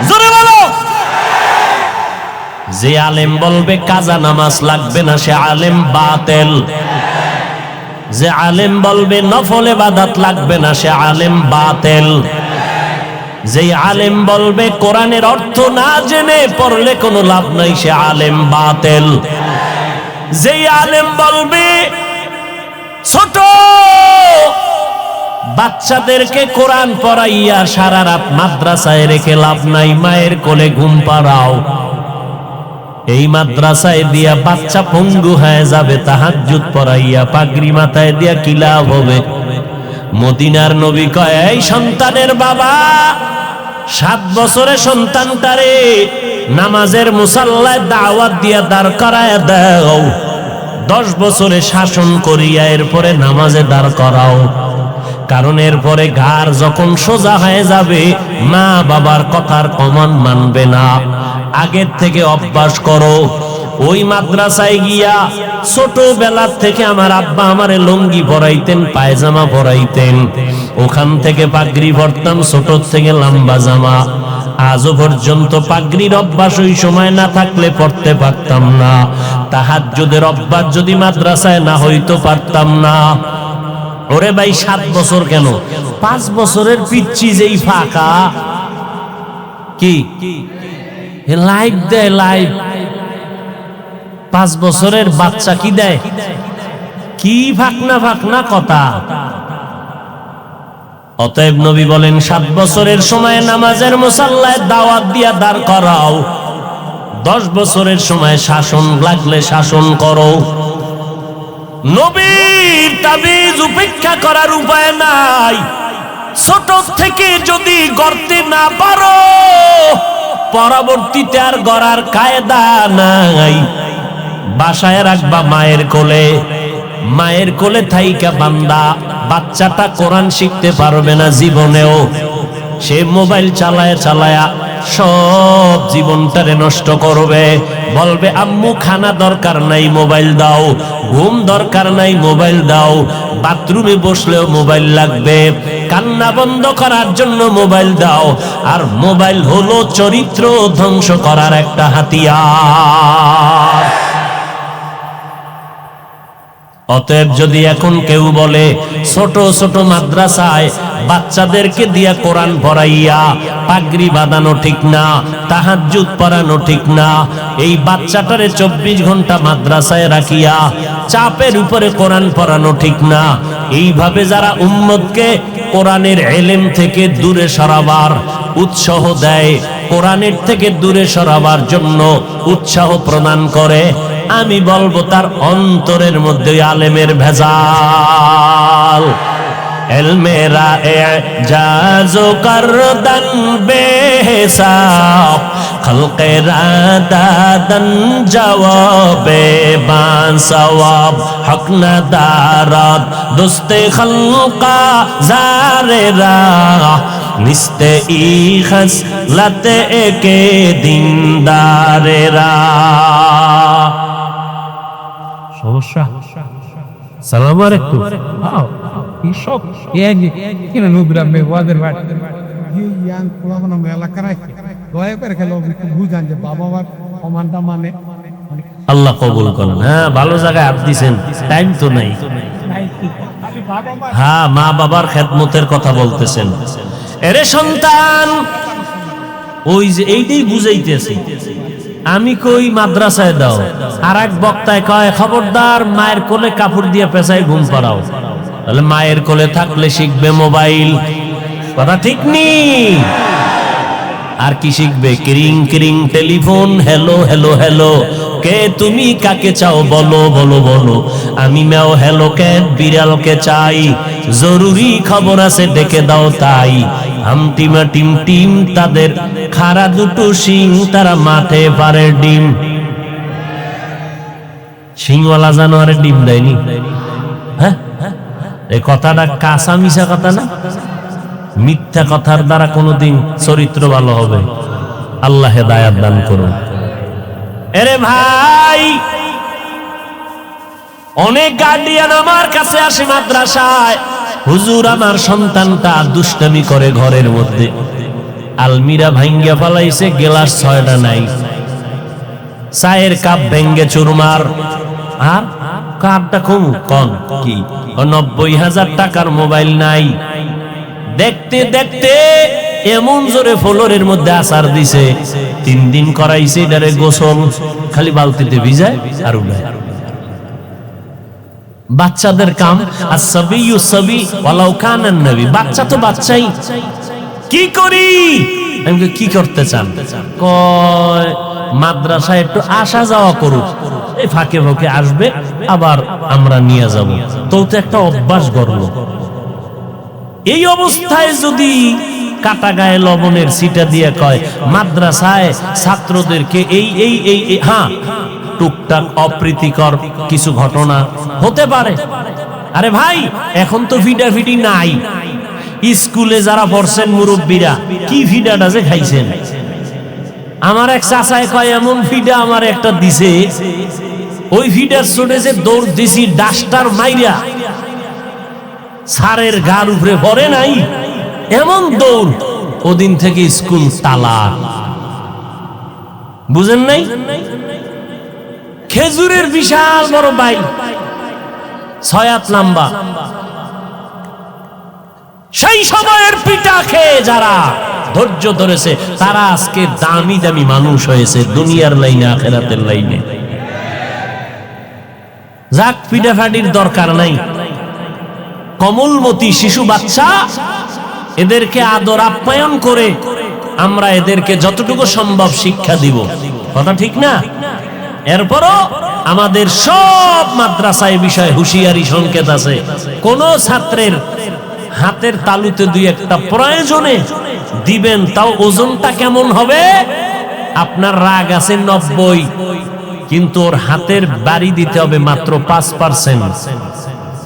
জোরে বলো। যে আলেম বলবে কাজা নামাজ লাগবে না, সে আলেম বাতিল। যে আলেম বলবে নফল ইবাদত লাগবে না, সে আলেম বাতিল। যে আলেম বলবে কোরআনের অর্থ না জেনে পড়লে কোনো লাভ নাই, সে আলেম বাতিল। যে আলেম বলবে ছোট বাচ্চাদেরকে কোরআন পড়াইয়া সারা রাত মাদ্রাসায় রেখে লাভ নাই, মায়ের কোলে ঘুম পাড়াও। এই মাদ্রাসায় দিয়া বাচ্চা পঙ্গু হয়ে যাবে, তাহাজ্জুদ পড়াইয়া পাগড়ি মাথায় দিয়া কি লাভ হবে? মদিনার নবী কয়, এই সন্তানের বাবা, 7 বছরে সন্তানটারে নামাজের মুসাল্লায় দাওয়াত দিয়া দাঁড় করায় দাও, 10 বছরে শাসন করিয়া এরপরে নামাজে দাঁড় করাও। কারণ এরপরে ঘাড় যখন সোজা হয়ে যাবে, মা বাবার কথার কমান মানবে না। আগের থেকে অভ্যাস করো। ওই মাদ্রাসায় গিয়া ছোটবেলা থেকে আমার আব্বা আমারে লুঙ্গি পরাইতেন, পায়জামা পরাইতেন, ওখান থেকে পাগড়ি পরতাম, ছোট থেকে লম্বা জামা। আজও পর্যন্ত পাগড়ির অভ্যাস ওই সময় না থাকলে পড়তে পারতাম না। তাহাজ্জুদের অভ্যাস যদি মাদ্রাসায় না হইতো পারতাম না। ওরে ভাই 7 বছর কেন, 5 বছরের পিচ্ছি যেই ফাঁকা, কি লাইভ দেয়, লাইভ 5 বছরের বাচ্চা কি দেয়, কি ফাঁকনা ফাঁকনা কথা। অতএব নবী বলেন 7 বছরের সময় নামাজের মুসাল্লায় দাওয়াত দিয়া দাঁড় করাও, 10 বছরের সময় শাসন লাগলে শাসন করো। নবীর তাবিজ উপেক্ষা করার উপায় নাই। ছোট থেকে যদি গড়তে না পারো, পরবর্তীতে আর গড়ার কায়দা নাই। বাসায় রাখবা মায়ের কোলে, মায়ের কোলে থাইকা বান্দা বাচ্চাটা কোরআন শিখতে পারবে না জীবনেও। সে মোবাইল চালায়া চালায়া সব জীবনটারে নষ্ট করবে। বলবে আম্মু খানা দরকার নাই, মোবাইল দাও, ঘুম দরকার নাই, মোবাইল দাও, বাথরুমে বসলেও মোবাইল লাগবে, কান্না বন্ধ করার জন্য মোবাইল দাও। আর মোবাইল হলো চরিত্র ধ্বংস করার একটা হাতিয়ার। অতএব যদি এখন কেউ বলে ছোট ছোট মাদ্রাসায় বাচ্চাদেরকে দিয়া কোরআন পড়াইয়া পাগড়ি বাঁধানো ঠিক না, তাহাজ্জুদ পড়ানো ঠিক না, এই বাচ্চাটারে 24 ঘন্টা মাদ্রাসায় রাখিয়া চাপের উপরে কোরআন পড়ানো ঠিক না, এইভাবে যারা উম্মতকে কোরআনের ইলম থেকে দূরে সরাবার উৎসাহ দেয়, কোরআনের থেকে দূরে সরাবার জন্য উৎসাহ প্রদান করে, আমি বলবো তার অন্তরের মধ্যে আলেমের ভেজাল। এলমেরা এজাজো করদান বেহিসাব, খলকেরা দাদান জওয়াবে বাসওয়াব, হক না দারাত দোস্তে খলকা জারেরা, নিস্তে ই খসলতে একে দিনদারেরা। সমস্যা সালাম আলাইকুম সব কিনা নুবরা মে ওয়াদের বাট ইয়াং কোলাবনা মেলা করাই দয়া করে খেলো বুঝান যে বাবা মা কমান্ডা মানে আল্লাহ কবুল করেন। হ্যাঁ, ভালো জায়গায় হাত দিছেন, টাইম তো নাই। হ্যাঁ, মা বাবার খেদমতের কথা বলতেছেন। এরে সন্তান, ওই যে এইটাই বুঝাইতেছি আমি, কই মাদ্রাসায় দাও, আর এক বক্তায় কয় খবরদার মায়ের কোলে কাপড় দিয়ে পেঁচায় ঘুম পাড়াও। তাহলে মায়ের কোলে থাকলে শিখবে মোবাইল, কথা ঠিক নি? আর কি শিখবে? কিরিং কিরিং টেলিফোন, হ্যালো হ্যালো হ্যালো, কে তুমি কাকে চাও বলো বলো বলো, আমি ম্যাও হ্যালো ক্যাট বিড়ালকে চাই, জরুরি খবর আছে ডেকে দাও তাই। হামটিমা টিম টিম তাদের খাড়া দুটো শিং, তারা মাঠে পারে ডিম। শিংওয়ালা জানোয়ারের ডিম দেয়নি? হ্যাঁ, এই কথাটা কাঁচা মিশা কথা না? মিথ্যা কথার দ্বারা কোনোদিন চরিত্র ভালো হবে? আল্লাহ হেদায়াত দান করুন। এরে ভাই, অনেক গার্ডিয়ান আমার কাছে আসে মাদ্রাসায়, হুজুর আমার সন্তানটা দুষ্টামি করে ঘরের মধ্যে, আলমিরা ভাঙ্গিয়া ফেলাইছে, গ্লাস 6টা নাই, চায়ের কাপ ভেঙ্গে চুরমার, আর কাপটা কমু কন কি 90,000 টাকার মোবাইল নাই। দেখতে দেখতে এমন জোরে ফ্লোরের মধ্যে আসার দিছে, 3 দিন করাইছে এটারে গোসল, খালি বালতিতে ভিজায় আর উড়ায়। বাচ্চাদের কাম আসসাবিয়ু সাবি ওয়ালাউ কানান নবী, বাচ্চা তো বাচ্চাই। কি করি? আমি কি করতে চান? কয় মাদ্রাসায় একটু আসা যাওয়া করুক, এই ফাঁকে ফাঁকে আসবে, আবার আমরা নিয়ে যাব। তো একটা অভ্যাস গড়লো। এই অবস্থায় যদি কাটা গায়ে লবণের সিটা দিয়ে কয় মাদ্রাসায় ছাত্রদেরকে এই এই এই হ্যাঁ, টুকটাক অপ্রীতিকর কিছু ঘটনা হতে পারে। আরে ভাই, এখন তো ফিডাফিডি নাই। স্কুলে যারা পড়ছেন মুরব্বীরা, কি ফিডাটা যে খাইছেন। আমার এক চাচায় কয় এমন ফিডা আমার একটা দিছে, ওই ফিডার ছোটে যে দৌড় দিছি ডাস্টার মাইরা সারের গার উপরে পড়ে নাই, এমন দৌড়। ওদিন থেকে স্কুল তালা। বুঝেন নাই? খেজুরের বিশাল বড় বাইল, 6 হাত লম্বা। সেই সময়ের পিটা খেয়ে যারা ধৈর্য ধরেছে তারা আজকে দামি দামি মানুষ হয়েছে, দুনিয়ার লাইনে আখিরাতের লাইনে। যাক, পিটাফাটির দরকার নাই। কমলমতি শিশু বাচ্চা, এদেরকে আদর আপ্যায়ন করে আমরা এদেরকে যতটুকু সম্ভব শিক্ষা দিব, কথা ঠিক না? এরপরও আমাদের সব মাদ্রাসায় বিষয়ে হুঁশিয়ারি সংকেত আছে। কোন ছাত্রের হাতের তালুতে 2-1টা প্রয়োজনে দিবেন, তাও ওজনটা কেমন হবে? আপনার রাগ আছে 90, কিন্তু ওর হাতের বাড়ি দিতে হবে মাত্র 5%।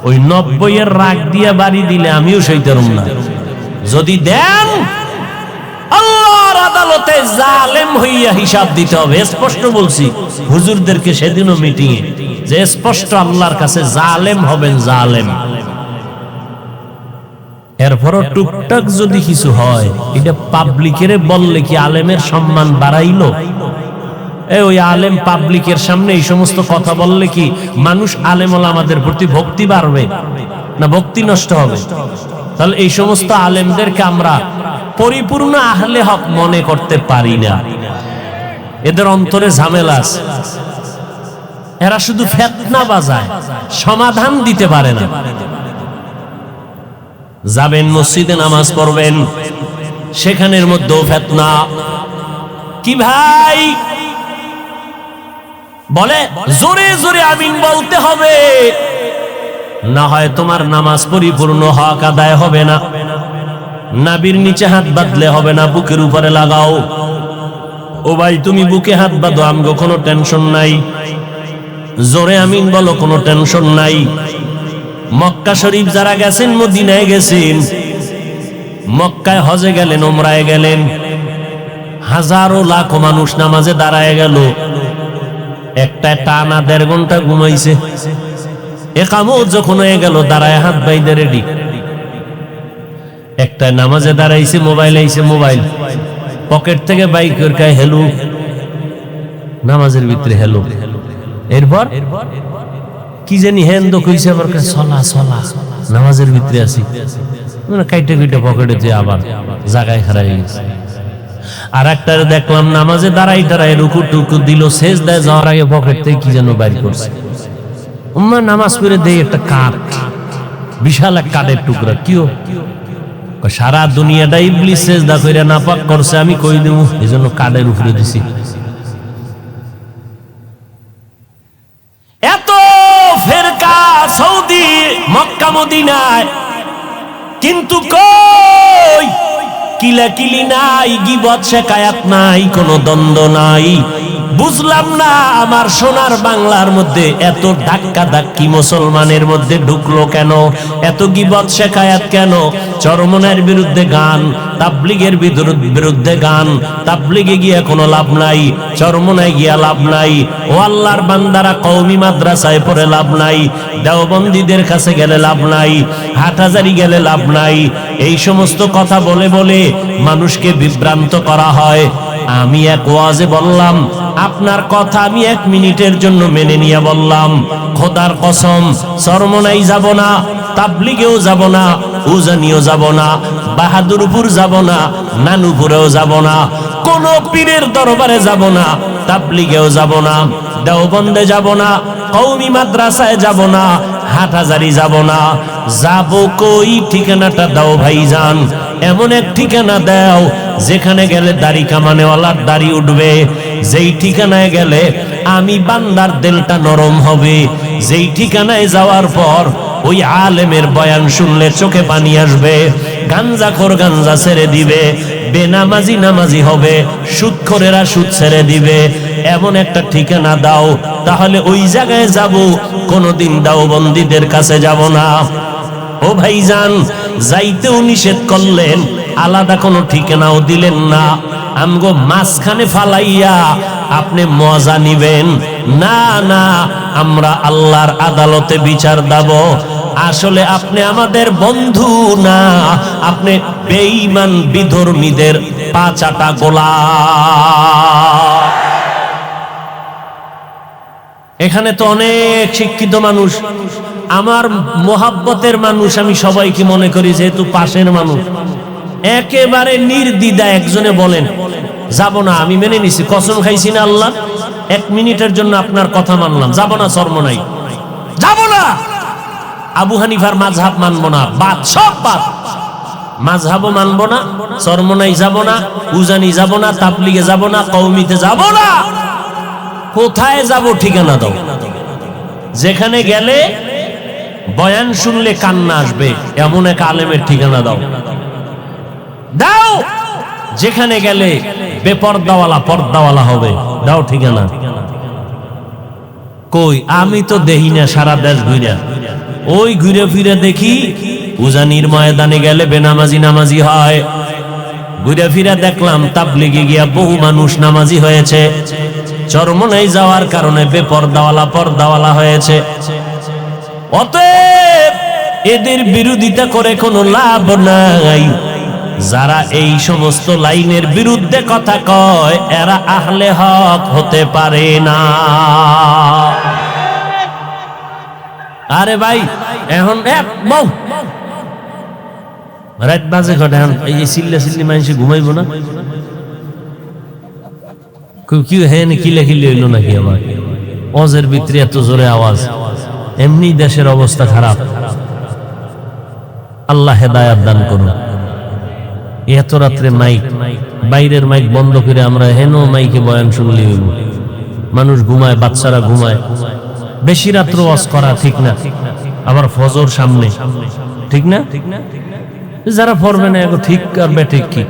ওই 90 এর রাগ দিয়ে বাড়ি দিলে আমিও সইতে পারব না। যদি দেন, আল্লাহর আদালতে জালেম হইয়া হিসাব দিতে হবে। স্পষ্ট বলছি হুজুরদেরকে সেদিনও মিটিং এ, যে স্পষ্ট আল্লাহর কাছে জালেম হবেন, জালেম। এরপরও টুকটাক যদি কিছু হয়, এটা পাবলিকের বললে কি আলেমের সম্মান বাড়াইলো? ওই আলেম পাবলিকের সামনে এই সমস্ত কথা বললে কি মানুষ আলেম ওলামাদের প্রতি ভক্তি বাড়বে না ভক্তি নষ্ট হবে? তাহলে এই সমস্ত আলেমদেরকে আমরা পরিপূর্ণ আহলে হক মনে করতে পারি না। এদের অন্তরে ঝামেলা আছে, এরা শুধু ফিতনা বাজায়, সমাধান দিতে পারে না। যাবেন মসজিদে নামাজ পড়বেন, সেখানের মধ্যেও ফিতনা। কি ভাই বলে জোরে জোরে আমিন বলতে হবে, না হয় তোমার নামাজ পরিপূর্ণ হক আদায় হবে না। নাবির নিচে হাত বাঁধলে হবে না, বুকের উপরে লাগাও। ও ভাই, তুমি বুকে হাত বাঁধো, আমগো কোনো টেনশন নাই। জোরে আমিন বলো, কোনো টেনশন নাই। মক্কা শরীফ যারা গেছেন, মদিনায় গেছেন, মক্কায় হজে গেলেন, ওমরায় গেলেন, হাজারো লাখো মানুষ নামাজে দাঁড়ায় গেল, একটা টানা 1.5 ঘন্টা ঘুমাইছে। একামত যখন হয়ে গেল, দাঁড়ায় হাত বাইদে রেডি। একটা নামাজে দাঁড়াইছে, মোবাইল আইছে, মোবাইল পকেট থেকে বাইক করে হেলু, নামাজের ভিতরে হেলু। এরপর কি জানি হেন্দ কইছে, আবার চলা চলা, নামাজের ভিতরে আছি, কাইটে কাইটে পকেটে যে আবার জায়গায় খারাপ হয়ে গেছে। আর একটা দেখলাম নামাজে দাঁড়াই দাঁড়াই রুকু টুকু দিল, সেজদায় যাওয়ার আগে পকেট থেকে কি যেন বাইর করছে। নামাজ পড়ে দেই একটা কাঠ, বিশাল এক কাঠের টুকরা। কিও? সারা দুনিয়াটা ইবলিস সেজদা কইরা নাপাক করছে, আমি কই দেব, এজন্য কাঠের উপরে দিছি। এত ফেরকা সৌদি, মক্কা, মদিনায়, কিন্তু কই কিলাকিলি নাই, গীবত শেকায়াত নাই, কোনো দ্বন্দ্ব নাই। বুঝলাম না আমার সোনার বাংলার মধ্যে এত ধাক্কা ধাক্কি মুসলমানের মধ্যে ঢুকলো কেন? এত গীবত শেকায়াত কেন? চরমনের বিরুদ্ধে গান, তাবলিগের বিরুদ্ধে গান। তাবলিগে গিয়া কোনো লাভ নাই, চরমনায় গিয়া লাভ নাই। ও আল্লাহর বান্দারা, কওমি মাদ্রাসায় পড়ে লাভ নাই, দেওবন্দীদের কাছে গেলে লাভ নাই, হাটহাজারি গেলে লাভ নাই। এই সমস্ত কথা বলে বলে মানুষকে বিভ্রান্ত করা হয়। আমি এক ওয়াজে বললাম, আপনার কথা আমি 1 মিনিটের জন্য মেনে নিয়ে বললাম, খোদার কসম চরমনাই যাব না, তাবলিগেও যাব না, উজানিও যাব না, বাহাদুরপুর যাব না, নানুপুরেও যাব না, কোন পীরের দরবারে যাব না, তাবলিগেও যাব না, দেওবন্দে যাব না, কওমি মাদ্রাসায় যাব না, হাটহাজারি যাব না। যাব কই? ঠিকানাটা দাও ভাইজান, এমন এক ঠিকানা দাও যেখানে গেলে দাড়ি কামানেওয়ালার দাড়ি উঠবে, যেই ঠিকানায় গেলে আমি বান্দার দিলটা নরম হবে, যেই ঠিকানায় যাওয়ার পর ওই আলেমের বয়ান শুনলে চোখে পানি আসবে, গাঞ্জাখোর গাঞ্জা ছেড়ে দিবে, বেনামাজি নামাজি হবে, সুদখোরেরা সুদ ছেড়ে দিবে। এমন একটা ঠিকানা দাও, তাহলে ওই জায়গায় যাব, কোনোদিন দেওবন্দীদের কাছে যাব না। ও ভাইজান, যাইতেও নিষেধ করলেন, আলাদা কোনো ঠিকানাও দিলেন না। আমগো মাঝখানে ফালাইয়া আপনি মজা নিবেন? না না, আমরা আল্লাহর আদালতে বিচার দেব। আসলে আপনি আমাদের বন্ধু না, আপনি বেঈমান বিধর্মীদের পাচাটা গোলাম। এখানে তো অনেক শিক্ষিত মানুষ, আমার মোহাব্বতের মানুষ, আমি সবাইকে মনে করি যেহেতু পাশের মানুষ, একেবারে নির্দ্বিধা একজনে বলেন যাব না, আমি মেনে নিছি, কসম খাইছি না আল্লাহ, 1 মিনিটের জন্য আপনার কথা মানলাম, যাব না, চরমনাই যাব না, আবু হানিফার মাযহাব মানবো না, বাদ, সব বাদ, মাযহাবও মানবো না, চরমনাই যাব না, উজানি যাব না, তাবলিগে যাব না, কওমিতে যাব না। কোথায় যাব ঠিকানা দাও। যেখানে গেলে বয়ান শুনলে কান্না আসবে এমন এক আলেমের ঠিকানা দাও দাও। যেখানে গেলে বেপর্দাওয়ালা পর্দাওয়ালা হবে, দাও ঠিকানা। কই, আমি তো দেখি না, সারা দেশ ঘুরে, ওই ঘুরে ফিরে দেখি উজানির ময়দানে গেলে বেনামাজি নামাজি হয়, ঘুরে ফিরে দেখলাম তাবলিগে গিয়া বহু মানুষ নামাজি হয়েছে, চরমনাই যাওয়ার কারণে বেপর্দাওয়ালা পর্দাওয়ালা হয়েছে। অতএব এদের বিরোধিতা করে কোনো লাভ নাই। যারা এই সমস্ত লাইনের বিরুদ্ধে কথা কয় এরা আহলে হক হতে পারে না। আরে ভাই, এখন রাত বাজে ঘটে, এখন এই চিল্লা চিল্লি মানুষে ঘুমাইবো না? কি হেন কিলে কিলে হইল নাকি? আমার অজের ভিতরে এত জোরে আওয়াজ, এমনি দেশের অবস্থা খারাপ। আল্লাহ হেদায়াত দান করুন। এত রাত্রে মাইক, বাইরের মাইক বন্ধ করে আমরা হেন মাইকে বয়ান শুনলি হইব। মানুষ ঘুমায়, বাচ্চারা ঘুমায়, বেশি রাত্র ওয়াজ করা ঠিক না। আবার ফজর সামনে, ঠিক না? যারা পড়বে না এগো ঠিক আর বেঠিক কি?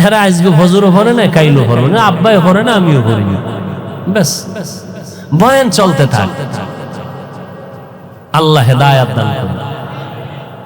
এরা আজকে ফজরও পড়ে না, কাইলও পড়বে না, আব্বাই পড়ে না, আমিও পড়ি না, ব্যাস বয়ান চলতে থাক। আল্লাহ হেদায়াত দান করুন।